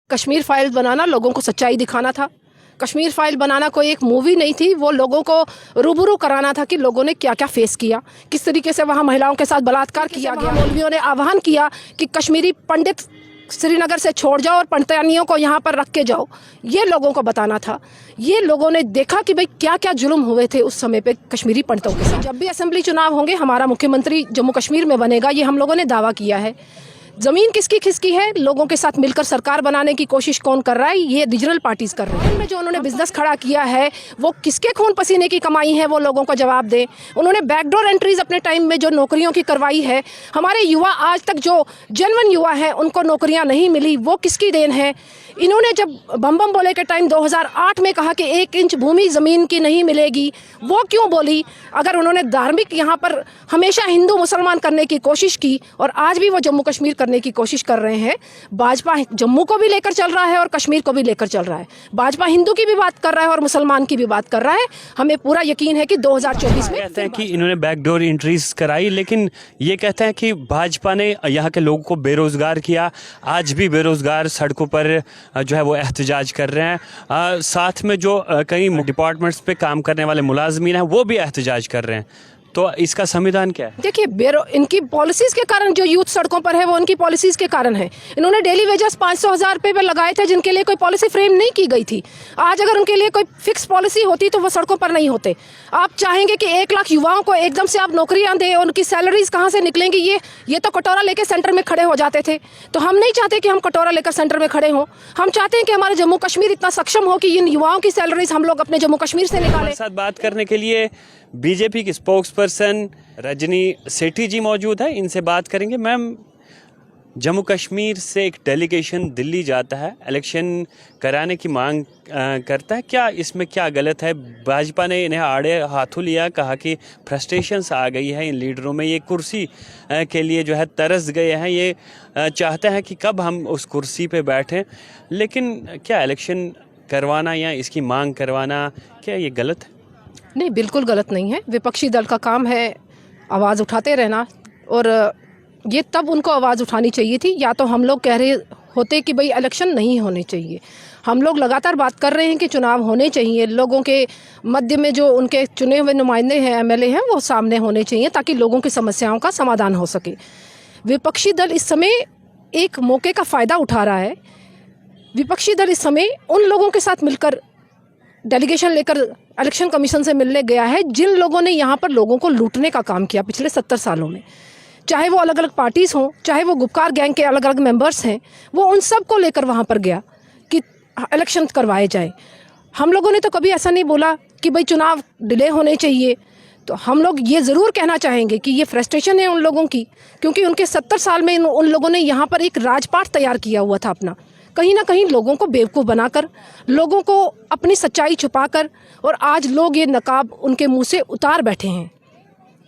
Kashmir file बनाना लोगों को सच्चाई दिखाना था। कश्मीर फाइल बनाना कोई एक मूवी नहीं थी, वो लोगों को रूबरू कराना था कि लोगों ने क्या क्या फेस किया, किस तरीके से वहाँ महिलाओं के साथ बलात्कार किया गया। मौलवियों ने आह्वान किया कि कश्मीरी पंडित श्रीनगर से छोड़ जाओ और पंडितानियों को यहाँ पर रख के जाओ, ये लोगों को बताना था। ये लोगों ने देखा कि भाई क्या क्या जुल्म हुए थे उस समय पे कश्मीरी पंडितों के साथ। जब भी असेंबली चुनाव होंगे हमारा मुख्यमंत्री जम्मू कश्मीर में बनेगा, ये हम लोगों ने दावा किया है। जमीन किसकी खिसकी है, लोगों के साथ मिलकर सरकार बनाने की कोशिश कौन कर रहा है, ये रीजनल पार्टीज कर रही है। जो उन्होंने बिजनेस खड़ा किया है वो किसके खून पसीने की कमाई है, वो लोगों को जवाब दें। उन्होंने बैकडोर एंट्रीज अपने टाइम में जो नौकरियों की करवाई है, हमारे युवा आज तक जो जेन्युइन युवा हैं उनको नौकरियां नहीं मिली, वो किसकी देन है। इन्होंने जब बम बम बोले के टाइम 2008 में कहा कि 1 इंच भूमि ज़मीन की नहीं मिलेगी, वो क्यों बोली? अगर उन्होंने धार्मिक यहाँ पर हमेशा हिंदू मुसलमान करने की कोशिश की और आज भी वो जम्मू कश्मीर करने की कोशिश कर रहे हैं। भाजपा जम्मू को भी लेकर चल रहा है और कश्मीर को भी लेकर चल रहा है। भाजपा हिंदू की भी बात कर रहा है और मुसलमान की भी बात कर रहा है। हमें पूरा यकीन है कि 2024 में कहते हैं कि इन्होंने बैकडोर एंट्रीज कराई, लेकिन ये कहते हैं कि भाजपा ने यहाँ के लोगों को बेरोजगार किया। आज भी बेरोजगार सड़कों पर जो है वो एहतजाज कर रहे हैं। साथ में जो कई डिपार्टमेंट्स पे काम करने वाले मुलाजमीन हैं वो भी एहतजाज कर रहे हैं। तो इसका संविधान क्या है? देखिए, इनकी पॉलिसीज के कारण जो यूथ सड़कों पर है वो उनकी पॉलिसीज के कारण है। इन्होंने डेली वेजेस 500,000 रुपये पर लगाए थे, जिनके लिए कोई पॉलिसी फ्रेम नहीं की गई थी। आज अगर उनके लिए कोई फिक्स पॉलिसी होती तो वो सड़कों पर नहीं होते। आप चाहेंगे कि 1 लाख युवाओं को एकदम से आप नौकरियां दें, उनकी सैलरीज कहाँ से निकलेंगी? ये तो कटोरा लेकर सेंटर में खड़े हो जाते थे। तो हम नहीं चाहते कि हम कटोरा लेकर सेंटर में खड़े हों। हम चाहते हैं कि हमारे जम्मू कश्मीर इतना सक्षम हो कि इन युवाओं की सैलरीज हम लोग अपने जम्मू कश्मीर से निकालें। साथ बात करने के लिए बीजेपी की स्पोक्स पर्सन रजनी सेठी जी मौजूद है, इनसे बात करेंगे। मैम, जम्मू कश्मीर से एक डेलीगेशन दिल्ली जाता है, इलेक्शन कराने की मांग करता है, क्या इसमें क्या गलत है? भाजपा ने इन्हें आड़े हाथों लिया, कहा कि फ्रस्ट्रेशंस आ गई है इन लीडरों में, ये कुर्सी के लिए जो है तरस गए हैं, ये चाहते हैं कि कब हम उस कुर्सी पे बैठें। लेकिन क्या इलेक्शन करवाना या इसकी मांग करवाना, क्या ये गलत है? नहीं, बिल्कुल गलत नहीं है। विपक्षी दल का काम है आवाज़ उठाते रहना, और ये तब उनको आवाज़ उठानी चाहिए थी। या तो हम लोग कह रहे होते कि भाई इलेक्शन नहीं होने चाहिए। हम लोग लगातार बात कर रहे हैं कि चुनाव होने चाहिए, लोगों के मध्य में जो उनके चुने हुए नुमाइंदे हैं, एमएलए हैं, वो सामने होने चाहिए ताकि लोगों की समस्याओं का समाधान हो सके। विपक्षी दल इस समय एक मौके का फ़ायदा उठा रहा है। विपक्षी दल इस समय उन लोगों के साथ मिलकर डेलीगेशन लेकर इलेक्शन कमीशन से मिलने गया है जिन लोगों ने यहाँ पर लोगों को लूटने का काम किया पिछले 70 सालों में। चाहे वो अलग अलग पार्टीज हों, चाहे वो गुपकार गैंग के अलग अलग मेंबर्स हैं, वो उन सब को लेकर वहाँ पर गया कि इलेक्शन करवाए जाए। हम लोगों ने तो कभी ऐसा नहीं बोला कि भाई चुनाव डिले होने चाहिए। तो हम लोग ये ज़रूर कहना चाहेंगे कि ये फ्रस्ट्रेशन है उन लोगों की, क्योंकि उनके 70 साल में उन लोगों ने यहाँ पर एक राजपाट तैयार किया हुआ था अपना, कहीं ना कहीं लोगों को बेवकूफ़ बनाकर, लोगों को अपनी सच्चाई छुपाकर, और आज लोग ये नकाब उनके मुंह से उतार बैठे हैं।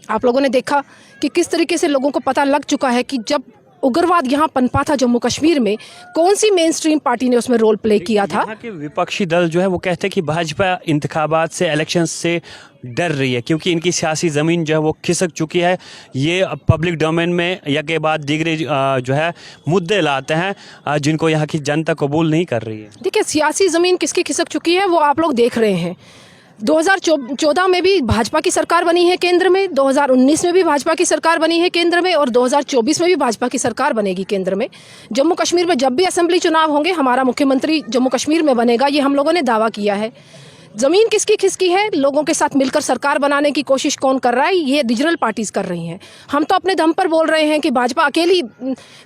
आप लोगों ने देखा कि किस तरीके से लोगों को पता लग चुका है कि जब उग्रवाद यहाँ पनपा था जम्मू कश्मीर में, कौन सी मेन स्ट्रीम पार्टी ने उसमें रोल प्ले किया था। यहाँ के विपक्षी दल जो है वो कहते हैं कि भाजपा इंतखाबात से, इलेक्शन से डर रही है क्योंकि इनकी सियासी ज़मीन जो है वो खिसक चुकी है। ये पब्लिक डोमेन में या के बाद दीगरे जो है मुद्दे लाते हैं जिनको यहाँ की जनता कबूल नहीं कर रही है। देखिए, सियासी ज़मीन किसकी खिसक चुकी है वो आप लोग देख रहे हैं। 2014 में भी भाजपा की सरकार बनी है केंद्र में, 2019 में भी भाजपा की सरकार बनी है केंद्र में, और 2024 में भी भाजपा की सरकार बनेगी केंद्र में। जम्मू कश्मीर में जब भी असेंबली चुनाव होंगे हमारा मुख्यमंत्री जम्मू कश्मीर में बनेगा, ये हम लोगों ने दावा किया है। ज़मीन किसकी खिसकी है, लोगों के साथ मिलकर सरकार बनाने की कोशिश कौन कर रहा है, ये रीजनल पार्टीज कर रही हैं। हम तो अपने दम पर बोल रहे हैं कि भाजपा अकेली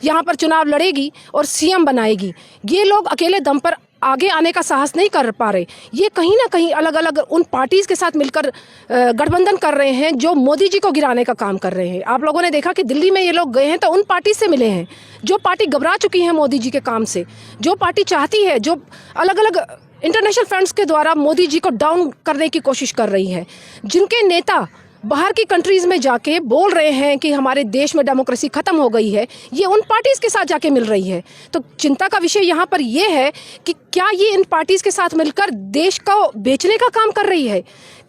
यहाँ पर चुनाव लड़ेगी और सीएम बनाएगी। ये लोग अकेले दम पर आगे आने का साहस नहीं कर पा रहे। ये कहीं ना कहीं अलग अलग उन पार्टीज़ के साथ मिलकर गठबंधन कर रहे हैं जो मोदी जी को गिराने का काम कर रहे हैं। आप लोगों ने देखा कि दिल्ली में ये लोग गए हैं तो उन पार्टी से मिले हैं जो पार्टी घबरा चुकी है मोदी जी के काम से, जो पार्टी चाहती है, जो अलग अलग इंटरनेशनल फंड्स के द्वारा मोदी जी को डाउन करने की कोशिश कर रही है, जिनके नेता बाहर की कंट्रीज़ में जाके बोल रहे हैं कि हमारे देश में डेमोक्रेसी ख़त्म हो गई है, ये उन पार्टीज़ के साथ जाके मिल रही है। तो चिंता का विषय यहाँ पर ये है कि क्या ये इन पार्टीज़ के साथ मिलकर देश को बेचने का काम कर रही है?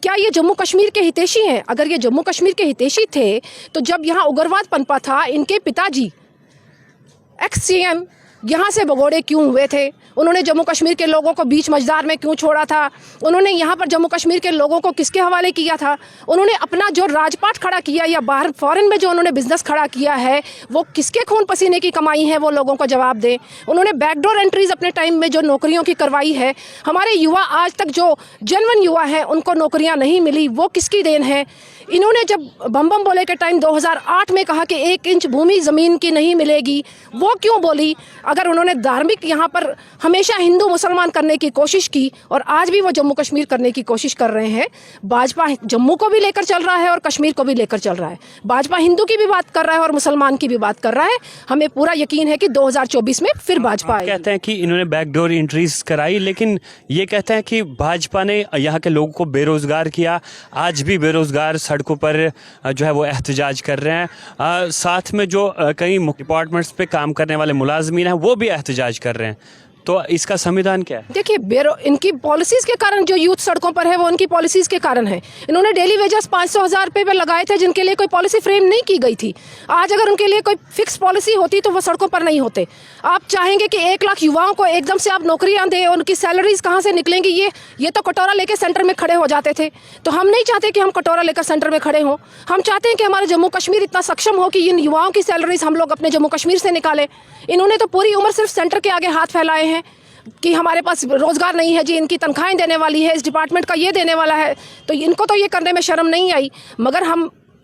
क्या ये जम्मू कश्मीर के हितैषी हैं? अगर ये जम्मू कश्मीर के हितैषी थे तो जब यहाँ उग्रवाद पनपा था, इनके पिताजी एक्स सीएम यहाँ से भगोड़े क्यों हुए थे? उन्होंने जम्मू कश्मीर के लोगों को बीच मझदार में क्यों छोड़ा था? उन्होंने यहाँ पर जम्मू कश्मीर के लोगों को किसके हवाले किया था? उन्होंने अपना जो राजपाट खड़ा किया या बाहर फॉरेन में जो उन्होंने बिजनेस खड़ा किया है वो किसके खून पसीने की कमाई है, वो लोगों को जवाब दें। उन्होंने बैकडोर एंट्रीज अपने टाइम में जो नौकरियों की करवाई है, हमारे युवा आज तक जो जेन्युइन युवा हैं उनको नौकरियां नहीं मिली, वो किसकी देन है? इन्होंने जब बम बम बोले के टाइम 2008 में कहा कि 1 इंच भूमि ज़मीन की नहीं मिलेगी, वो क्यों बोली? अगर उन्होंने धार्मिक यहाँ पर हमेशा हिंदू मुसलमान करने की कोशिश की और आज भी वो जम्मू कश्मीर करने की कोशिश कर रहे हैं। भाजपा जम्मू को भी लेकर चल रहा है और कश्मीर को भी लेकर चल रहा है। भाजपा हिंदू की भी बात कर रहा है और मुसलमान की भी बात कर रहा है। हमें पूरा यकीन है कि 2024 में फिर भाजपा आएगी। कहते हैं कि इन्होंने बैकडोर एंट्रीज कराई, लेकिन ये कहते हैं कि भाजपा ने यहाँ के लोगों को बेरोजगार किया। आज भी बेरोजगार सड़कों पर जो है वो एहतजाज कर रहे हैं। साथ में जो कई डिपार्टमेंट्स पे काम करने वाले मुलाजमीन हैं वो भी एहतजाज कर रहे हैं। तो इसका संविधान क्या है? देखिए, इनकी पॉलिसीज़ के कारण जो यूथ सड़कों पर है वो उनकी पॉलिसीज़ के कारण है। इन्होंने डेली वेजेस 500,000 रुपये पे लगाए थे जिनके लिए कोई पॉलिसी फ्रेम नहीं की गई थी। आज अगर उनके लिए कोई फिक्स पॉलिसी होती तो वो सड़कों पर नहीं होते। आप चाहेंगे कि 1 लाख युवाओं को एकदम से आप नौकरियां दें, उनकी सैलरीज कहाँ से निकलेंगी? ये तो कटोरा लेकर सेंटर में खड़े हो जाते थे। तो हम नहीं चाहते कि हम कटोरा लेकर सेंटर में खड़े हों। हम चाहते हैं कि हमारा जम्मू कश्मीर इतना सक्षम हो कि इन युवाओं की सैलरीज हम लोग अपने जम्मू कश्मीर से निकालें। इन्होंने तो पूरी उम्र सिर्फ सेंटर के आगे हाथ फैलाए हैं कि हमारे पास रोजगार नहीं है जी, इनकी तनख्वाहें देने वाली है, इस डिपार्टमेंट का ये देने वाला है। तो इनको तो ये करने में शर्म नहीं आई। मगर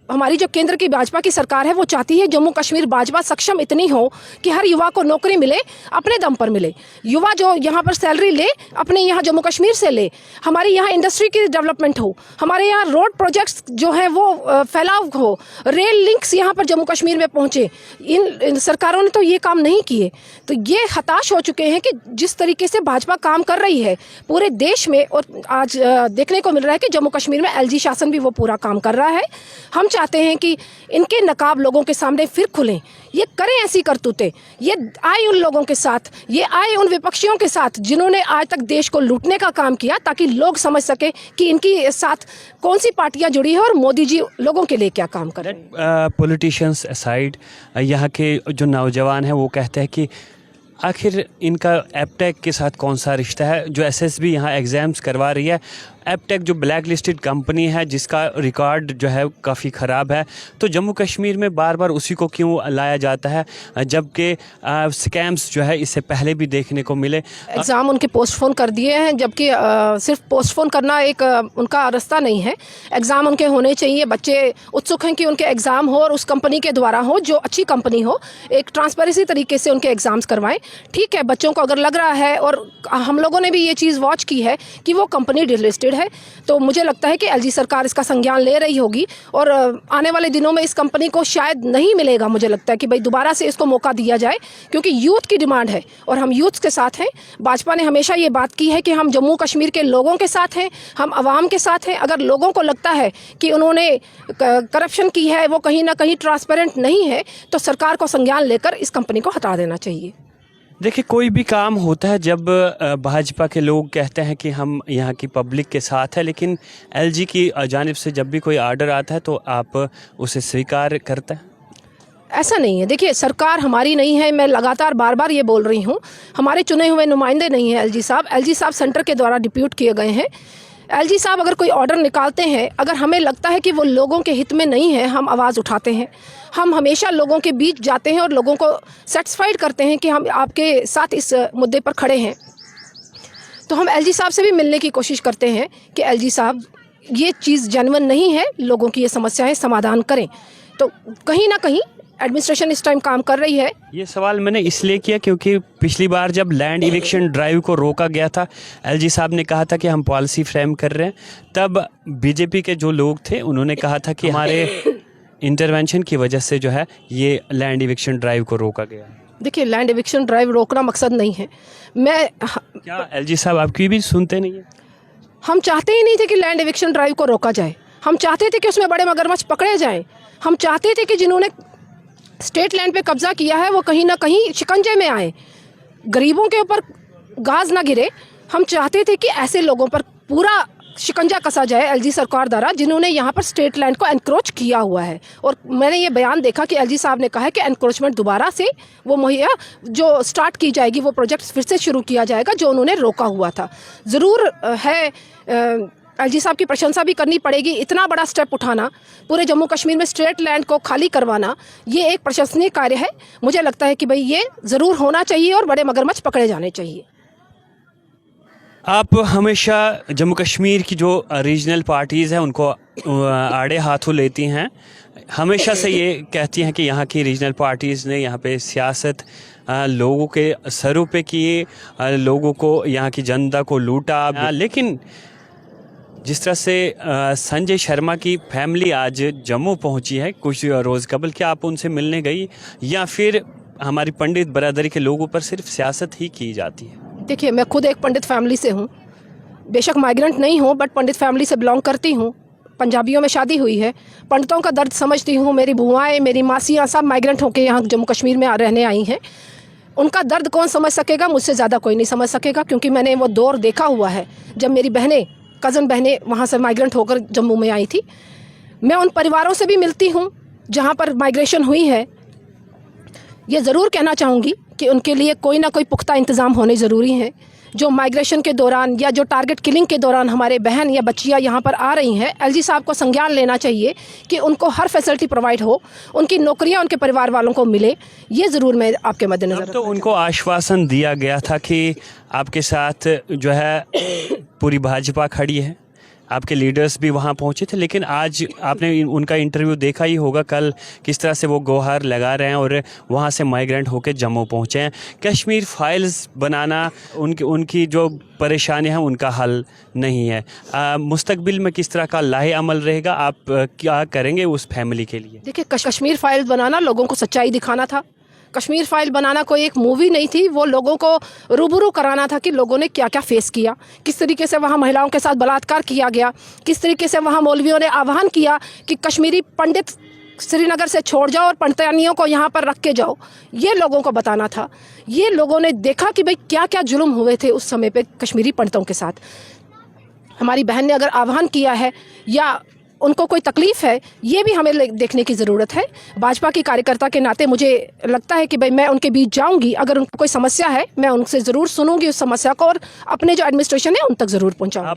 हमारी जो केंद्र की भाजपा की सरकार है वो चाहती है जम्मू कश्मीर भाजपा सक्षम इतनी हो कि हर युवा को नौकरी मिले, अपने दम पर मिले। युवा जो यहाँ पर सैलरी ले अपने यहाँ जम्मू कश्मीर से ले। हमारी यहाँ इंडस्ट्री की डेवलपमेंट हो, हमारे यहाँ रोड प्रोजेक्ट्स जो हैं वो फैलाव हो, रेल लिंक्स यहाँ पर जम्मू कश्मीर में पहुँचे। इन सरकारों ने तो ये काम नहीं किए। तो ये हताश हो चुके हैं कि जिस तरीके से भाजपा काम कर रही है पूरे देश में, और आज देखने को मिल रहा है कि जम्मू कश्मीर में LG शासन भी वो पूरा काम कर रहा है। हम चाहते हैं कि इनके नकाब लोगों के सामने फिर खुलें, ये करें ऐसी करतूतें, ये आए उन लोगों के साथ, ये आए उन विपक्षियों के साथ जिन्होंने आज तक देश को लूटने का काम किया, ताकि लोग समझ सके कि इनकी साथ कौन सी पार्टियां जुड़ी है और मोदी जी लोगों के लिए क्या काम कर रहे हैं। पॉलिटिशियंस असाइड, यहाँ के जो नौजवान हैं वो कहते हैं कि आखिर इनका एपटेक के साथ कौन सा रिश्ता है? जो SSB यहाँ एग्ज़ाम्स करवा रही है, एपटेक जो ब्लैक लिस्टेड कंपनी है जिसका रिकॉर्ड जो है काफ़ी ख़राब है, तो जम्मू कश्मीर में बार बार उसी को क्यों लाया जाता है, जबकि स्कैम्स जो है इससे पहले भी देखने को मिले। एग्ज़ाम उनके पोस्टपोन कर दिए हैं, जबकि सिर्फ पोस्टपोन करना एक उनका रास्ता नहीं है। एग्ज़ाम उनके होने चाहिए। बच्चे उत्सुक हैं कि उनके एग्ज़ाम हो और उस कंपनी के द्वारा हो जो अच्छी कंपनी हो। एक ट्रांसपेरेंसी तरीके से उनके एग्ज़ाम्स करवाएं। ठीक है, बच्चों को अगर लग रहा है, और हम लोगों ने भी ये चीज़ वॉच की है कि वो कंपनी डिलिस्टेड है, तो मुझे लगता है कि LG सरकार इसका संज्ञान ले रही होगी और आने वाले दिनों में इस कंपनी को शायद नहीं मिलेगा। मुझे लगता है कि भाई दोबारा से इसको मौका दिया जाए, क्योंकि यूथ की डिमांड है और हम यूथ के साथ हैं। भाजपा ने हमेशा ये बात की है कि हम जम्मू कश्मीर के लोगों के साथ हैं, हम आवाम के साथ हैं। अगर लोगों को लगता है कि उन्होंने करप्शन की है, वो कहीं ना कहीं ट्रांसपेरेंट नहीं है, तो सरकार को संज्ञान लेकर इस कंपनी को हटा देना चाहिए। देखिए, कोई भी काम होता है जब भाजपा के लोग कहते हैं कि हम यहाँ की पब्लिक के साथ है, लेकिन LG की जानिब से जब भी कोई आर्डर आता है तो आप उसे स्वीकार करते हैं? ऐसा नहीं है। देखिए, सरकार हमारी नहीं है, मैं लगातार बार बार ये बोल रही हूँ। हमारे चुने हुए नुमाइंदे नहीं हैं LG साहब। LG साहब सेंटर के द्वारा डिप्यूट किए गए हैं। LG साहब अगर कोई ऑर्डर निकालते हैं, अगर हमें लगता है कि वो लोगों के हित में नहीं है, हम आवाज़ उठाते हैं। हम हमेशा लोगों के बीच जाते हैं और लोगों को सेटिस्फाइड करते हैं कि हम आपके साथ इस मुद्दे पर खड़े हैं। तो हम LG साहब से भी मिलने की कोशिश करते हैं कि LG साहब ये चीज़ जेन्युइन नहीं है, लोगों की ये समस्याएं समाधान करें। तो कहीं ना कहीं एडमिनिस्ट्रेशन इस टाइम काम कर रही है। ये सवाल मैंने इसलिए किया क्योंकि पिछली बार जब लैंड इविक्शन ड्राइव को रोका गया था, LG साहब ने कहा था कि हम पॉलिसी फ्रेम कर रहे हैं। तब BJP के जो लोग थे उन्होंने कहा था कि हमारे इंटरवेंशन की वजह से जो है ये लैंड इविक्शन ड्राइव को रोका गया। देखिए, लैंड इविक्शन ड्राइव रोकना मकसद नहीं है। क्या LG साहब आपकी भी सुनते नहीं है? हम चाहते ही नहीं थे कि लैंड इविक्शन ड्राइव को रोका जाए। हम चाहते थे कि उसमें बड़े मगरमच्छ पकड़े जाएं। हम चाहते थे कि जिन्होंने स्टेट लैंड पे कब्जा किया है वो कहीं ना कहीं शिकंजे में आए, गरीबों के ऊपर गाज ना गिरे। हम चाहते थे कि ऐसे लोगों पर पूरा शिकंजा कसा जाए एलजी सरकार द्वारा, जिन्होंने यहाँ पर स्टेट लैंड को एनक्रोच किया हुआ है। और मैंने ये बयान देखा कि एलजी साहब ने कहा है कि एनक्रोचमेंट दोबारा से वो मुहैया जो स्टार्ट की जाएगी, वो प्रोजेक्ट फिर से शुरू किया जाएगा जो उन्होंने रोका हुआ था। ज़रूर है एलजी साहब की प्रशंसा भी करनी पड़ेगी। इतना बड़ा स्टेप उठाना, पूरे जम्मू कश्मीर में स्टेट लैंड को खाली करवाना, ये एक प्रशंसनीय कार्य है। मुझे लगता है कि भाई ये ज़रूर होना चाहिए और बड़े मगरमच्छ पकड़े जाने चाहिए। आप हमेशा जम्मू कश्मीर की जो रीजनल पार्टीज़ हैं उनको आड़े हाथों लेती हैं, हमेशा से ये कहती हैं कि यहाँ की रीजनल पार्टीज़ ने यहाँ पे सियासत लोगों के सरों पे किए, लोगों को, यहाँ की जनता को लूटा। लेकिन जिस तरह से संजय शर्मा की फैमिली आज जम्मू पहुँची है कुछ रोज़ कबल, क्या आप उनसे मिलने गई या फिर हमारी पंडित बरादरी के लोगों पर सिर्फ सियासत ही की जाती है? देखिए, मैं खुद एक पंडित फैमिली से हूँ, बेशक माइग्रेंट नहीं हूँ बट पंडित फैमिली से बिलोंग करती हूँ। पंजाबियों में शादी हुई है, पंडितों का दर्द समझती हूँ। मेरी बुआएं, मेरी मासियाँ सब माइग्रेंट होकर यहाँ जम्मू कश्मीर में रहने आई हैं। उनका दर्द कौन समझ सकेगा? मुझसे ज़्यादा कोई नहीं समझ सकेगा, क्योंकि मैंने वो दौर देखा हुआ है जब मेरी बहनें, कज़न बहनें वहाँ से माइग्रेंट होकर जम्मू में आई थी। मैं उन परिवारों से भी मिलती हूँ जहाँ पर माइग्रेशन हुई है। ये ज़रूर कहना चाहूँगी कि उनके लिए कोई ना कोई पुख्ता इंतज़ाम होने ज़रूरी हैं। जो माइग्रेशन के दौरान या जो टारगेट किलिंग के दौरान हमारे बहन या बच्चियाँ यहाँ पर आ रही हैं, एलजी साहब को संज्ञान लेना चाहिए कि उनको हर फैसिलिटी प्रोवाइड हो, उनकी नौकरियाँ उनके परिवार वालों को मिले। ये ज़रूर मैं आपके मद्देनज़र। तो उनको आश्वासन दिया गया था कि आपके साथ जो है पूरी भाजपा खड़ी है, आपके लीडर्स भी वहाँ पहुँचे थे, लेकिन आज आपने उनका इंटरव्यू देखा ही होगा कल किस तरह से वो गुहार लगा रहे हैं और वहाँ से माइग्रेंट होकर जम्मू पहुँचे हैं। कश्मीर फाइल्स बनाना उनकी जो परेशानी है उनका हल नहीं है। मुस्तकबिल में किस तरह का लाहे अमल रहेगा? आप क्या करेंगे उस फैमिली के लिए? देखिए, कश्मीर फाइल्स बनाना लोगों को सच्चाई दिखाना था। कश्मीर फाइल बनाना कोई एक मूवी नहीं थी, वो लोगों को रूबरू कराना था कि लोगों ने क्या क्या फेस किया, किस तरीके से वहाँ महिलाओं के साथ बलात्कार किया गया, किस तरीके से वहाँ मौलवियों ने आह्वान किया कि कश्मीरी पंडित श्रीनगर से छोड़ जाओ और पंडितानियों को यहाँ पर रख के जाओ। ये लोगों को बताना था। ये लोगों ने देखा कि भाई क्या क्या जुल्म हुए थे उस समय पे कश्मीरी पंडितों के साथ। हमारी बहन ने अगर आह्वान किया है या उनको कोई तकलीफ़ है, ये भी हमें देखने की ज़रूरत है। भाजपा की कार्यकर्ता के नाते मुझे लगता है कि भाई मैं उनके बीच जाऊंगी, अगर उनको कोई समस्या है मैं उनसे ज़रूर सुनूंगी उस समस्या को और अपने जो एडमिनिस्ट्रेशन है उन तक ज़रूर पहुंचाऊंगी।